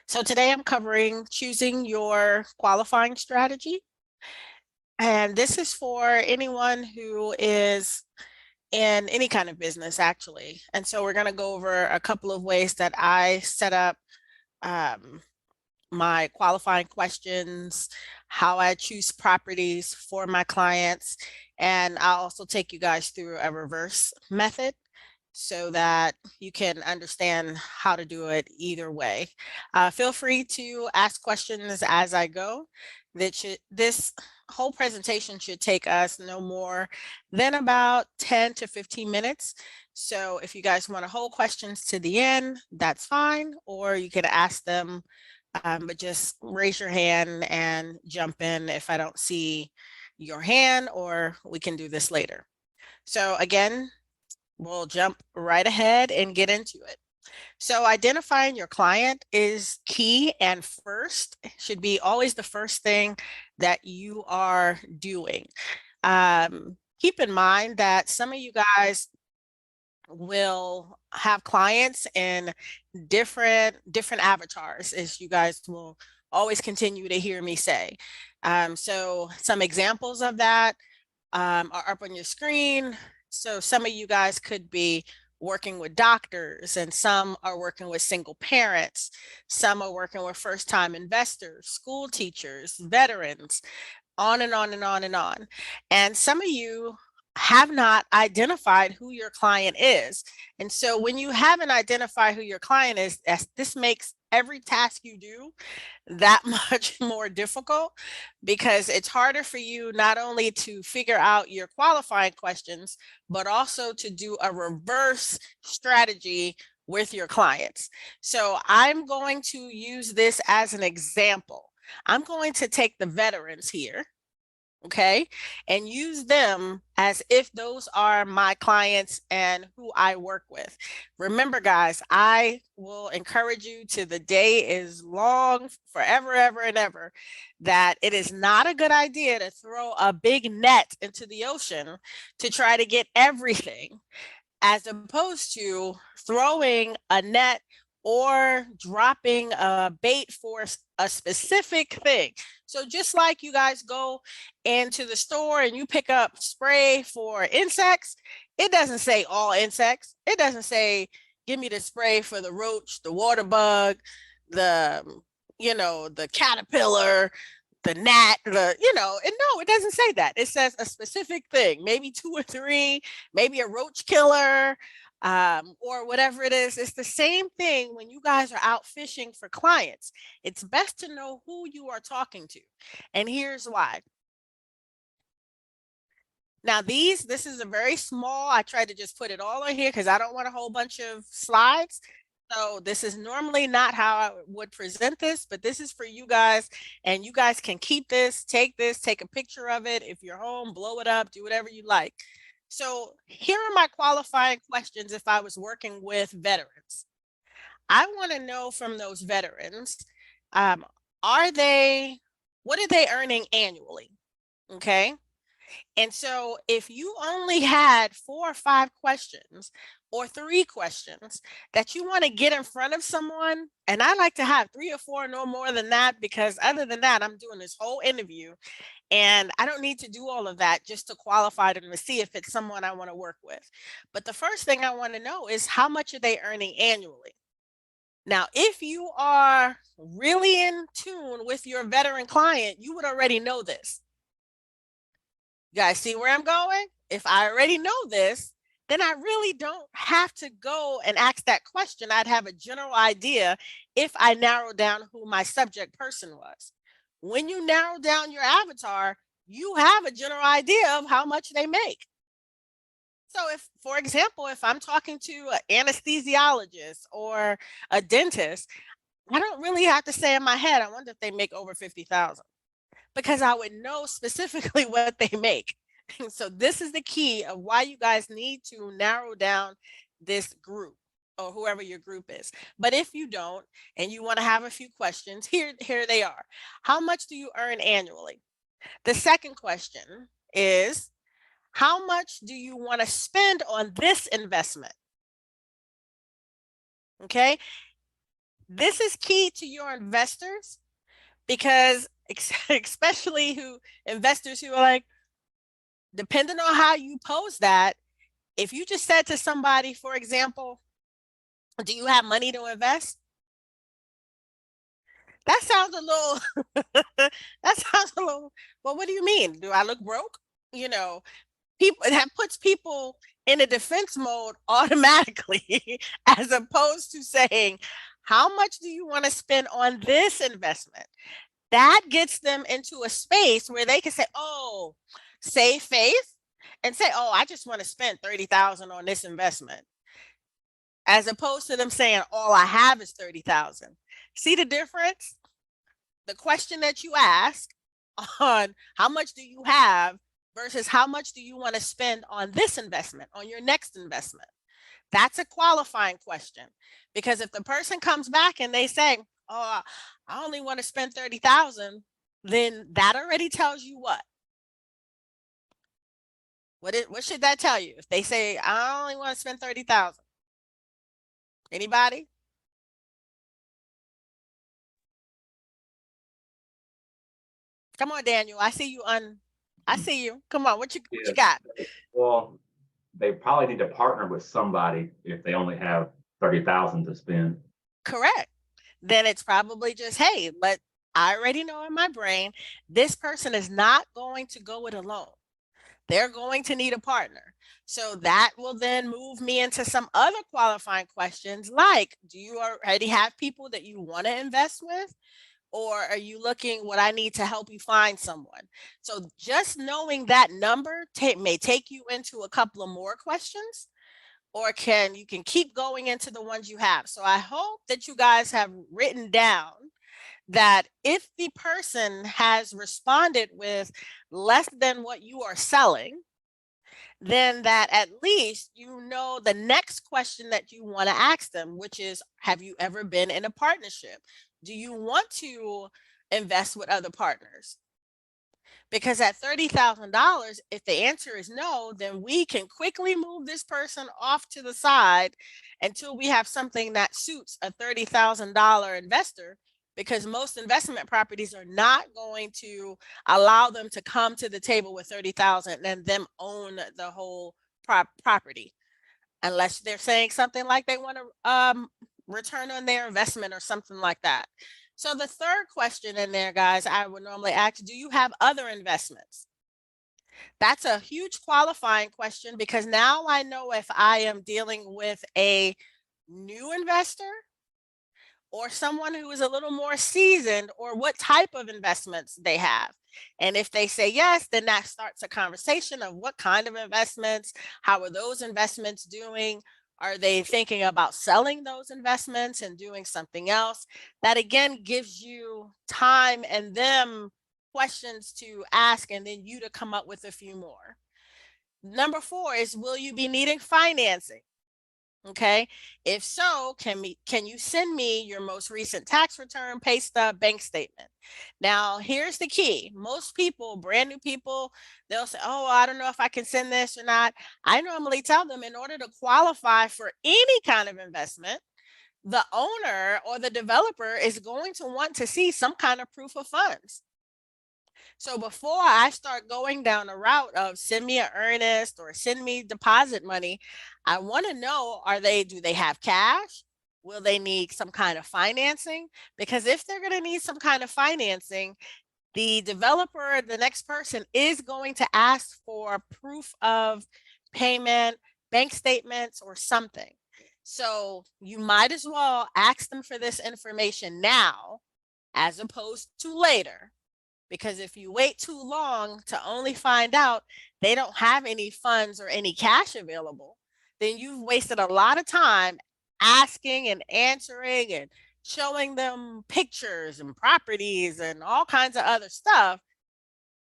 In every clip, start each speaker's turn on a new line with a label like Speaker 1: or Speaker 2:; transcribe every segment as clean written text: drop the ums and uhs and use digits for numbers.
Speaker 1: So today I'm covering choosing your qualifying strategy. And this is for anyone who is in any kind of business, actually. And so we're going to go over a couple of ways that I set up um, my qualifying questions, how I choose properties for my clients, and I'll also take you guys through a reverse method so that you can understand how to do it either way. Feel free to ask questions as I go. This whole presentation should take us no more than about 10 to 15 minutes. So if you guys want to hold questions to the end, that's fine, or you can ask them, but just raise your hand and jump in if I don't see your hand, or we can do this later. So again, we'll jump right ahead and get into it. So identifying your client is key, and first should be always the first thing that you are doing. Keep in mind that some of you guys will have clients in different avatars, as you guys will always continue to hear me say. So some examples of that are up on your screen. So some of you guys could be working with doctors, and some are working with single parents. Some are working with first-time investors, school teachers, veterans, on and on and on and on. And some of you have not identified who your client is. And so when you haven't identified who your client is, this makes every task you do that much more difficult, because it's harder for you not only to figure out your qualifying questions, but also to do a reverse strategy with your clients. So I'm going to use this as an example. I'm going to take the veterans here, okay, and use them as if those are my clients and who I work with. Remember, guys, I will encourage you to the day is long, forever, ever, and ever, that it is not a good idea to throw a big net into the ocean to try to get everything, as opposed to throwing a net or dropping a bait for a specific thing. So just like you guys go into the store and you pick up spray for insects, it doesn't say all insects. It doesn't say, give me the spray for the roach, the water bug, the, the caterpillar, the gnat, and no, it doesn't say that. It says a specific thing, maybe two or three, maybe a roach killer, or whatever it is. It's the same thing when you guys are out fishing for clients. It's best to know who you are talking to. And here's why. Now this is a very small, I tried to just put it all in here because I don't want a whole bunch of slides. So this is normally not how I would present this, but this is for you guys, and you guys can keep this, take a picture of it. If you're home, blow it up, do whatever you like. So here are my qualifying questions if I was working with veterans. I want to know from those veterans, um, are they, what are they earning annually? Okay. And so if you only had 4 or 5 questions or 3 questions that you want to get in front of someone, and I like to have 3 or 4, no more than that, because other than that, I'm doing this whole interview and I don't need to do all of that just to qualify them to see if it's someone I want to work with. But the first thing I want to know is, how much are they earning annually? Now, if you are really in tune with your veteran client, you would already know this. You guys see where I'm going? If I already know this, then I really don't have to go and ask that question. I'd have a general idea if I narrow down who my subject person was. When you narrow down your avatar, you have a general idea of how much they make. So if, for example, if I'm talking to an anesthesiologist or a dentist, I don't really have to say in my head, I wonder if they make over 50,000, because I would know specifically what they make. So this is the key of why you guys need to narrow down this group, or whoever your group is. But if you don't, and you want to have a few questions, here they are. How much do you earn annually? The second question is, how much do you want to spend on this investment? Okay. This is key to your investors because especially investors who are like, depending on how you pose that, if you just said to somebody, for example, do you have money to invest? That sounds a little, that sounds a little, well, what do you mean? Do I look broke? You know, people, that puts people in a defense mode automatically, as opposed to saying, how much do you want to spend on this investment? That gets them into a space where they can say, oh, save faith and say, oh, I just want to spend 30,000 on this investment, as opposed to them saying, all I have is 30,000. See the difference? The question that you ask on how much do you have versus how much do you want to spend on this investment, on your next investment. That's a qualifying question. Because if the person comes back and they say, oh, I only want to spend 30,000, then that already tells you what? What should that tell you? If they say, I only want to spend 30,000. Anybody? Come on, Daniel. I see you I see you. Come on, what you
Speaker 2: Yes.
Speaker 1: got?
Speaker 2: Well, they probably need to partner with somebody if they only have 30,000 to spend.
Speaker 1: Correct. Then it's probably just, hey, but I already know in my brain, this person is not going to go it alone. They're going to need a partner. So that will then move me into some other qualifying questions like, do you already have people that you want to invest with? Or are you looking what I need to help you find someone? So just knowing that number may take you into a couple of more questions, or you can keep going into the ones you have. So I hope that you guys have written down that if the person has responded with less than what you are selling, then that at least you know the next question that you want to ask them, which is, have you ever been in a partnership? Do you want to invest with other partners? Because at $30,000, if the answer is no, then we can quickly move this person off to the side until we have something that suits a $30,000 investor, because most investment properties are not going to allow them to come to the table with 30,000 and them own the whole property, unless they're saying something like they want to return on their investment or something like that. So the third question in there, guys, I would normally ask, do you have other investments? That's a huge qualifying question, because now I know if I am dealing with a new investor or someone who is a little more seasoned, or what type of investments they have. And if they say yes, then that starts a conversation of what kind of investments, how are those investments doing? Are they thinking about selling those investments and doing something else? That again gives you time and them questions to ask, and then you to come up with a few more. Number 4 is, will you be needing financing? Okay. If so, can you send me your most recent tax return, pay stub, bank statement? Now, here's the key. Most people, brand new people, they'll say, oh, I don't know if I can send this or not. I normally tell them, in order to qualify for any kind of investment, the owner or the developer is going to want to see some kind of proof of funds. So before I start going down a route of send me an earnest or send me deposit money, I want to know, do they have cash? Will they need some kind of financing? Because if they're going to need some kind of financing, the developer, the next person, is going to ask for proof of payment, bank statements, or something. So you might as well ask them for this information now as opposed to later. Because if you wait too long to only find out they don't have any funds or any cash available, then you've wasted a lot of time asking and answering and showing them pictures and properties and all kinds of other stuff.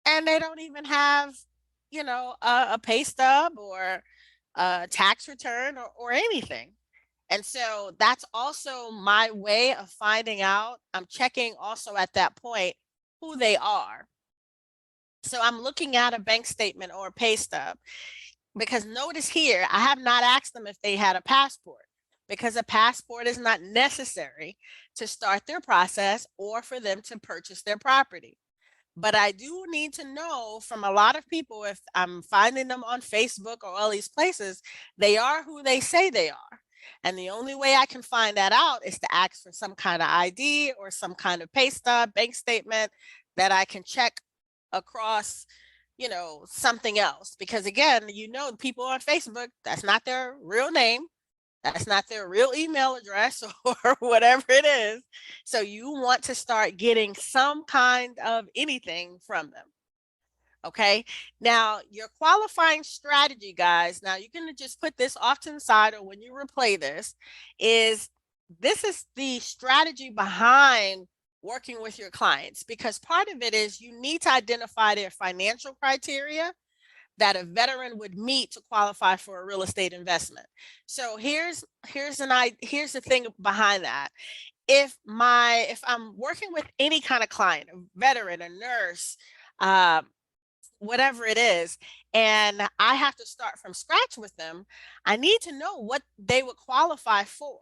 Speaker 1: And they don't even have, a pay stub or a tax return or anything. And so that's also my way of finding out. I'm checking also at that point who they are. So I'm looking at a bank statement or a pay stub, because notice here, I have not asked them if they had a passport, because a passport is not necessary to start their process or for them to purchase their property. But I do need to know from a lot of people, if I'm finding them on Facebook or all these places, they are who they say they are. And the only way I can find that out is to ask for some kind of ID or some kind of pay stub, bank statement that I can check across, something else. Because again, people on Facebook, that's not their real name. That's not their real email address or whatever it is. So you want to start getting some kind of anything from them. Okay. Now, your qualifying strategy, guys, now you can just put this off to the side, or when you replay this is the strategy behind working with your clients, because part of it is you need to identify their financial criteria that a veteran would meet to qualify for a real estate investment. So here's the thing behind that. If I'm working with any kind of client, a veteran, a nurse, whatever it is, and I have to start from scratch with them, I need to know what they would qualify for.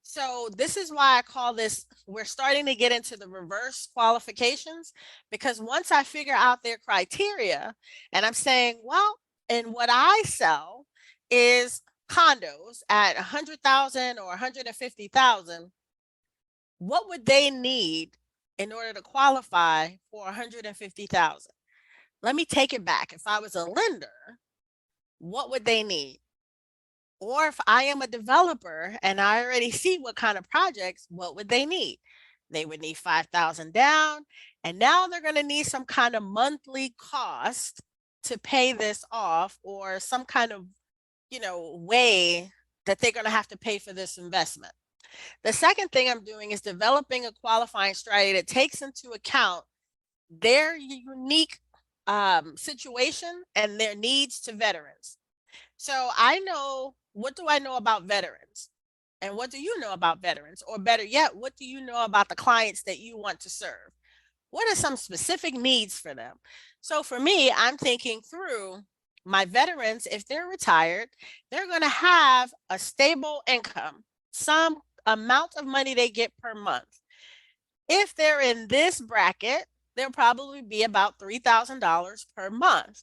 Speaker 1: So this is why I call this, we're starting to get into the reverse qualifications, because once I figure out their criteria and I'm saying, well, and what I sell is condos at 100,000 or 150,000, what would they need in order to qualify for 150,000? Let me take it back. If I was a lender, what would they need? Or if I am a developer and I already see what kind of projects, what would they need? They would need 5,000 down, and now they're going to need some kind of monthly cost to pay this off, or some kind of, way that they're going to have to pay for this investment. The second thing I'm doing is developing a qualifying strategy that takes into account their unique situation and their needs to veterans. So what do I know about veterans? And what do you know about veterans? Or better yet, what do you know about the clients that you want to serve? What are some specific needs for them? So for me, I'm thinking through my veterans. If they're retired, they're going to have a stable income, some amount of money they get per month. If they're in this bracket, they'll probably be about $3,000 per month.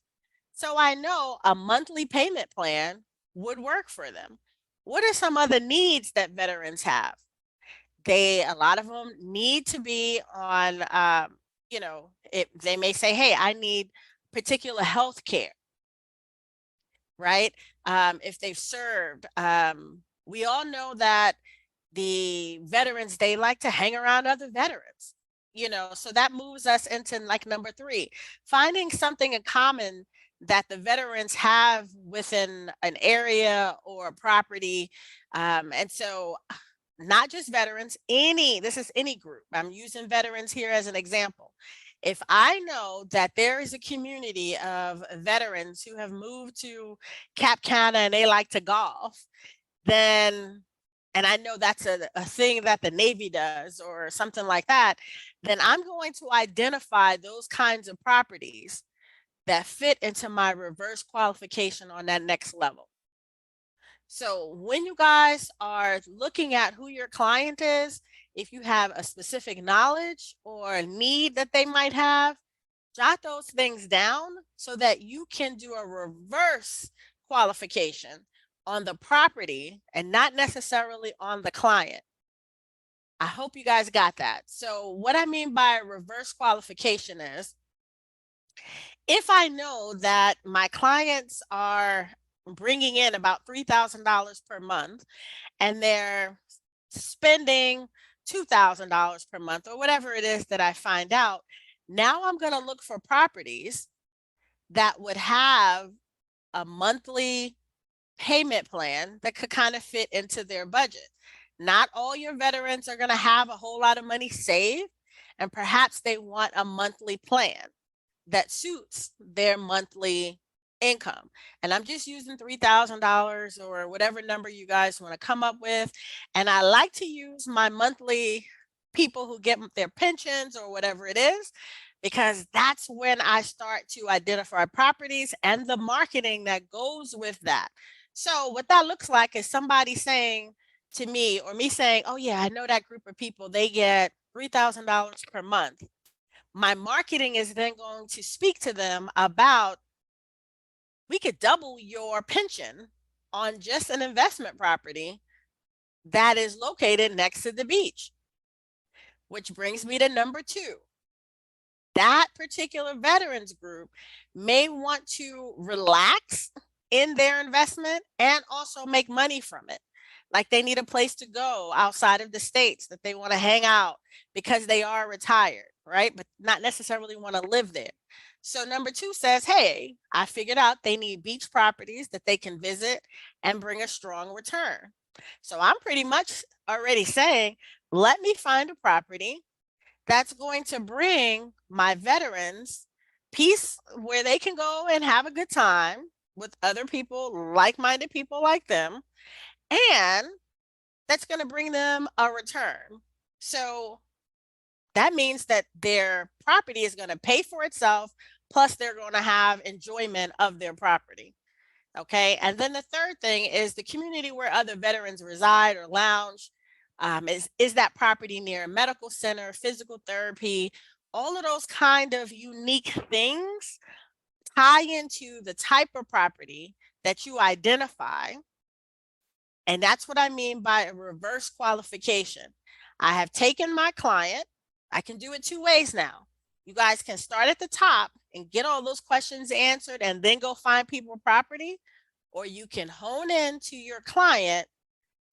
Speaker 1: So I know a monthly payment plan would work for them. What are some other needs that veterans have? A lot of them need to be on, they may say, hey, I need particular health care, right? If they've served, we all know that the veterans, they like to hang around other veterans, so that moves us into like number 3, finding something in common that the veterans have within an area or a property. And so not just veterans, this is any group. I'm using veterans here as an example. If I know that there is a community of veterans who have moved to Cap Cana and they like to golf, then, and I know that's a thing that the Navy does or something like that, then I'm going to identify those kinds of properties that fit into my reverse qualification on that next level. So when you guys are looking at who your client is, if you have a specific knowledge or a need that they might have, jot those things down so that you can do a reverse qualification on the property and not necessarily on the client. I hope you guys got that. So what I mean by reverse qualification is, if I know that my clients are bringing in about $3,000 per month and they're spending $2,000 per month or whatever it is that I find out, now I'm going to look for properties that would have a monthly payment plan that could kind of fit into their budget. Not all your veterans are going to have a whole lot of money saved, and perhaps they want a monthly plan that suits their monthly income. And I'm just using $3,000 or whatever number you guys want to come up with. And I like to use my monthly people who get their pensions or whatever it is, because that's when I start to identify properties and the marketing that goes with that. So what that looks like is somebody saying, to me, or me saying, oh yeah, I know that group of people, they get $3,000 per month. My marketing is then going to speak to them about, we could double your pension on just an investment property that is located next to the beach. Which brings me to number 2. That particular veterans group may want to relax in their investment and also make money from it. Like they need a place to go outside of the states, that they want to hang out because they are retired, right? But not necessarily want to live there. So number 2 says, hey, I figured out they need beach properties that they can visit and bring a strong return. So I'm pretty much already saying, let me find a property that's going to bring my veterans peace, where they can go and have a good time with other people, like-minded people like them, and that's going to bring them a return. So that means that their property is going to pay for itself, plus they're going to have enjoyment of their property. Okay. And then the third thing is the community where other veterans reside or lounge. Is that property near a medical center, physical therapy? All of those kind of unique things tie into the type of property that you identify. And that's what I mean by a reverse qualification. I have taken my client. I can do it 2 ways now. You guys can start at the top and get all those questions answered and then go find people property, or you can hone in to your client,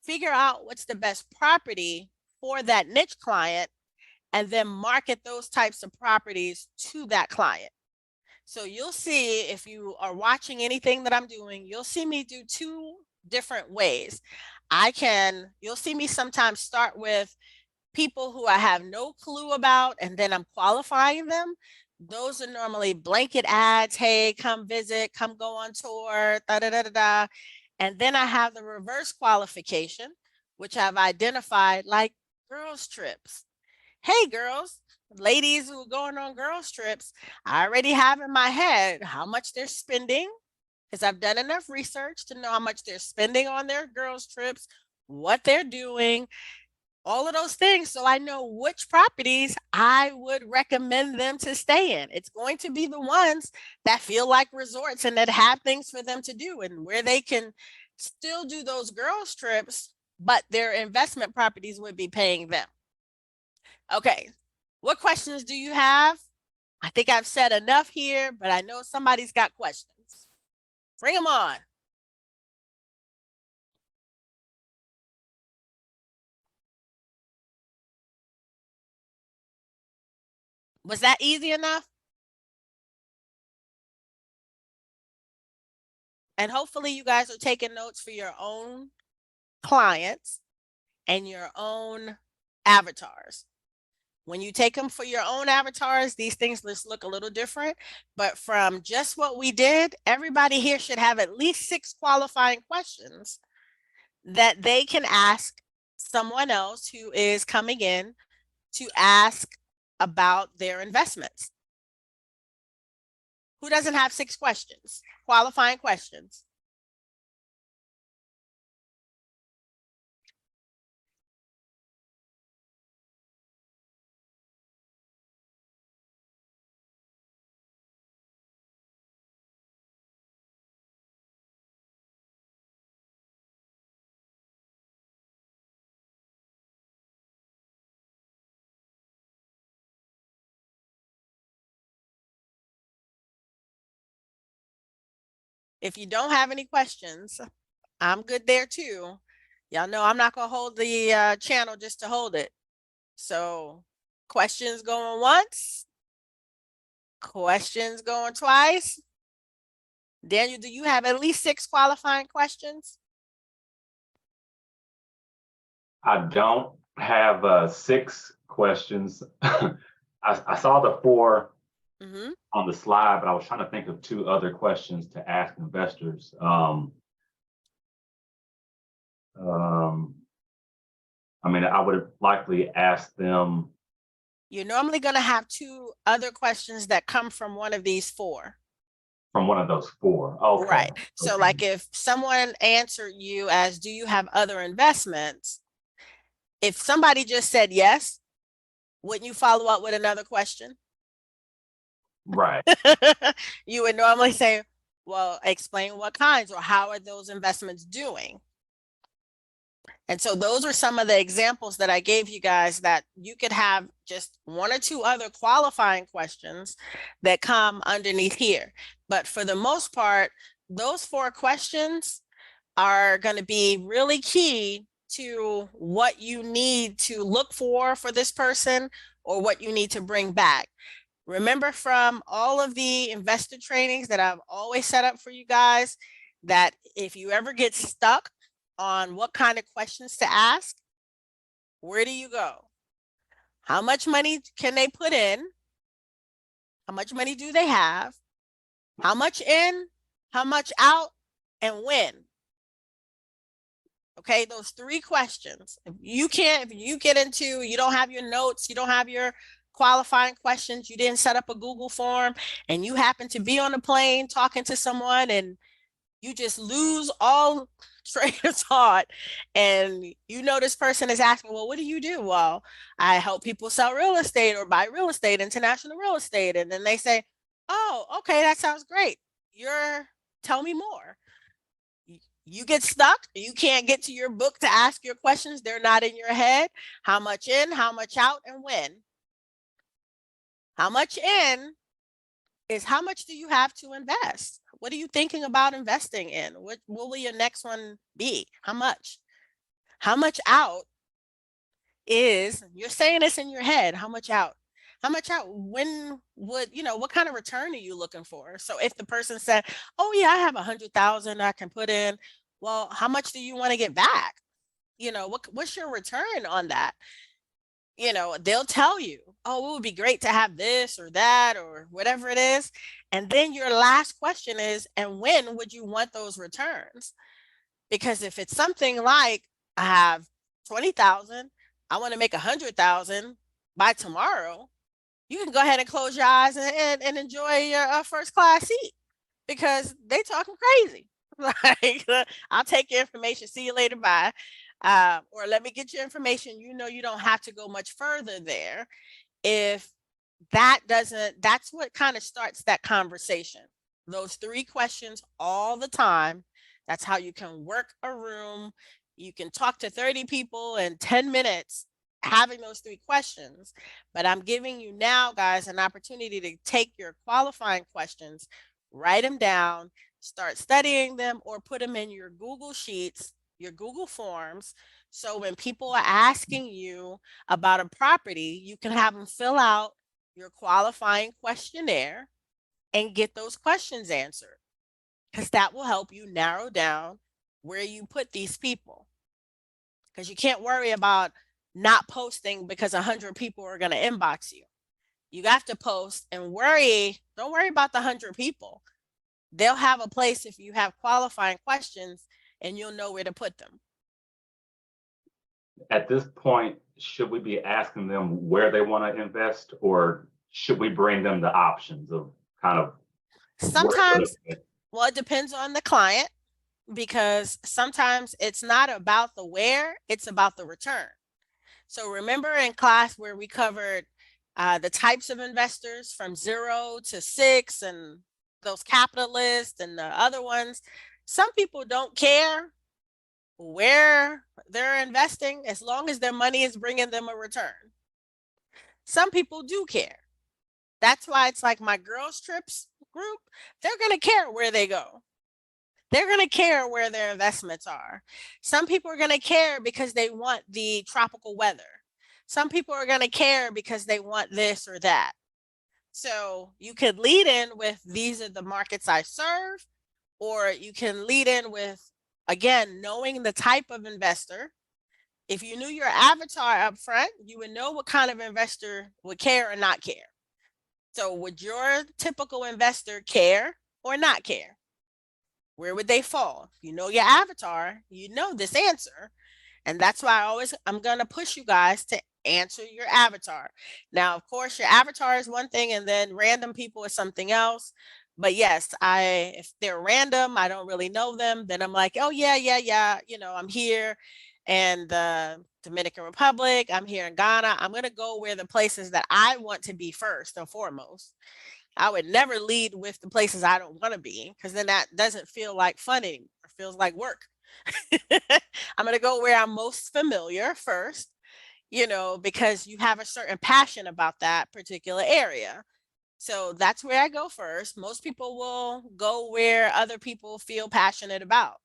Speaker 1: figure out what's the best property for that niche client, and then market those types of properties to that client. So you'll see, if you are watching anything that I'm doing, you'll see me do 2 different ways. You'll see me sometimes start with people who I have no clue about, and then I'm qualifying them. Those are normally blanket ads. Hey, come visit, come go on tour, da da da da da. And then I have the reverse qualification, which I've identified, like girls' trips. Hey, girls, ladies who are going on girls' trips, I already have in my head how much they're spending, because I've done enough research to know how much they're spending on their girls' trips, what they're doing, all of those things. So I know which properties I would recommend them to stay in. It's going to be the ones that feel like resorts and that have things for them to do, and where they can still do those girls' trips, but their investment properties would be paying them. Okay, what questions do you have? I think I've said enough here, but I know somebody's got questions. Bring them on. Was that easy enough? And hopefully you guys are taking notes for your own clients and your own avatars. When you take them for your own avatars, these things just look a little different. But from just what we did, everybody here should have at least 6 qualifying questions that they can ask someone else who is coming in to ask about their investments. Who doesn't have 6 questions, qualifying questions? If you don't have any questions, I'm good there too. Y'all know I'm not gonna hold the channel just to hold it. So questions going once, questions going twice. Daniel, do you have at least 6 qualifying questions?
Speaker 2: I don't have 6 questions. I saw the 4 on the slide, but I was trying to think of 2 other questions to ask investors. I mean, I would have likely asked them.
Speaker 1: You're normally going to have 2 other questions that come from one of these 4.
Speaker 2: from one of those four. Okay.
Speaker 1: Right. So
Speaker 2: Okay.
Speaker 1: like if someone answered you as, do you have other investments? If somebody just said yes, wouldn't you follow up with another question?
Speaker 2: Right.
Speaker 1: You would normally say, well, explain what kinds or how are those investments doing? And so those are some of the examples that I gave you guys that you could have just one or two other qualifying questions that come underneath here. But for the most part, those four questions are going to be really key to what you need to look for this person or what you need to bring back. Remember from all of the investor trainings that I've always set up for you guys, that if you ever get stuck on what kind of questions to ask, where do you go? How much money can they put in? How much money do they have? How much in? How much out? And when? Okay, those three questions. If you get into, you don't have your notes, you don't have your qualifying questions, you didn't set up a Google form, and you happen to be on a plane talking to someone and you just lose all train of thought, and you know this person is asking, well, what do you do? Well, I help people sell real estate or buy real estate, international real estate. And then they say, oh, okay, that sounds great. Tell me more. You get stuck, you can't get to your book to ask your questions, they're not in your head. How much in, how much out, and when? How much in is how much do you have to invest? What are you thinking about investing in? What will your next one be? How much? How much out is, you're saying this in your head, how much out? How much out? When would, what kind of return are you looking for? So if the person said, oh yeah, I have 100,000 I can put in, well, how much do you want to get back? What's your return on that? They'll tell you, oh, it would be great to have this or that or whatever it is. And then your last question is, and when would you want those returns? Because if it's something like, I have 20,000, I want to make 100,000 by tomorrow, you can go ahead and close your eyes and enjoy your first class seat, because they talking crazy. Like, I'll take your information, see you later, bye. Or let me get your information. You don't have to go much further there. If that's what kind of starts that conversation. Those three questions all the time. That's how you can work a room. You can talk to 30 people in 10 minutes having those three questions. But I'm giving you now, guys, an opportunity to take your qualifying questions, write them down, start studying them, or put them in your Google Sheets, your Google Forms. So when people are asking you about a property, you can have them fill out your qualifying questionnaire and get those questions answered, because that will help you narrow down where you put these people. Because you can't worry about not posting because 100 people are going to inbox you. You have to post and don't worry about the 100 people. They'll have a place if you have qualifying questions, and you'll know where to put them.
Speaker 2: At this point, should we be asking them where they want to invest, or should we bring them the options of kind of
Speaker 1: sometimes, well, it depends on the client, because sometimes it's not about the where, it's about the return. So remember in class where we covered the types of investors from 0 to 6 and those capitalists and the other ones, some people don't care where they're investing as long as their money is bringing them a return. Some people do care. That's why it's like my girls trips group, they're going to care where they go. They're going to care where their investments are. Some people are going to care because they want the tropical weather. Some people are going to care because they want this or that. So you could lead in with, these are the markets I serve, or you can lead in with, again, knowing the type of investor. If you knew your avatar up front, you would know what kind of investor would care or not care. So would your typical investor care or not care? Where would they fall? You know your avatar, you know this answer. And that's why I'm going to push you guys to answer your avatar. Now, of course, your avatar is one thing, and then random people is something else. But yes, if they're random, I don't really know them, then I'm like, oh yeah, I'm here in the Dominican Republic, I'm here in Ghana. I'm gonna go where the places that I want to be first and foremost. I would never lead with the places I don't want to be, because then that doesn't feel like fun anymore. It feels like work. I'm gonna go where I'm most familiar first, because you have a certain passion about that particular area. So that's where I go first. Most people will go where other people feel passionate about.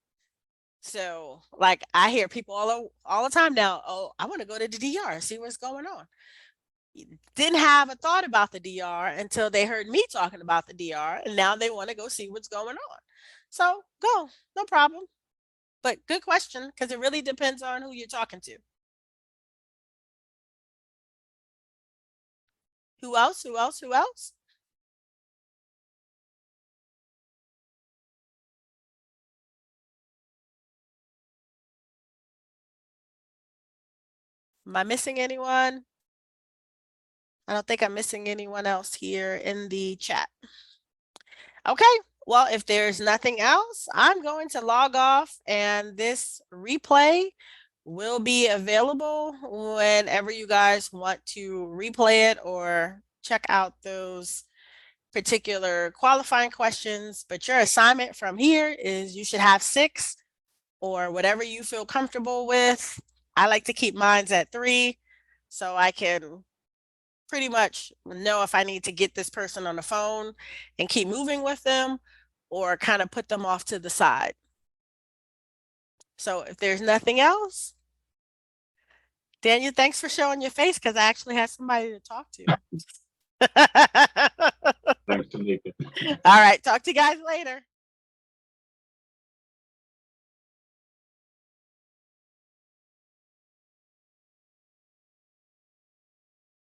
Speaker 1: So, like, I hear people all the time now, oh, I want to go to the DR and see what's going on. Didn't have a thought about the DR until they heard me talking about the DR, and now they want to go see what's going on. So go, no problem. But good question, because it really depends on who you're talking to. Who else? Who else? Who else? Am I missing anyone? I don't think I'm missing anyone else here in the chat. Okay, well, if there's nothing else, I'm going to log off, and this replay will be available whenever you guys want to replay it or check out those particular qualifying questions. But your assignment from here is you should have 6 or whatever you feel comfortable with. I like to keep mine at 3 so I can pretty much know if I need to get this person on the phone and keep moving with them or kind of put them off to the side. So if there's nothing else, Daniel, thanks for showing your face, because I actually had somebody to talk to.
Speaker 2: Thanks, Tamika.
Speaker 1: All right, talk to you guys later.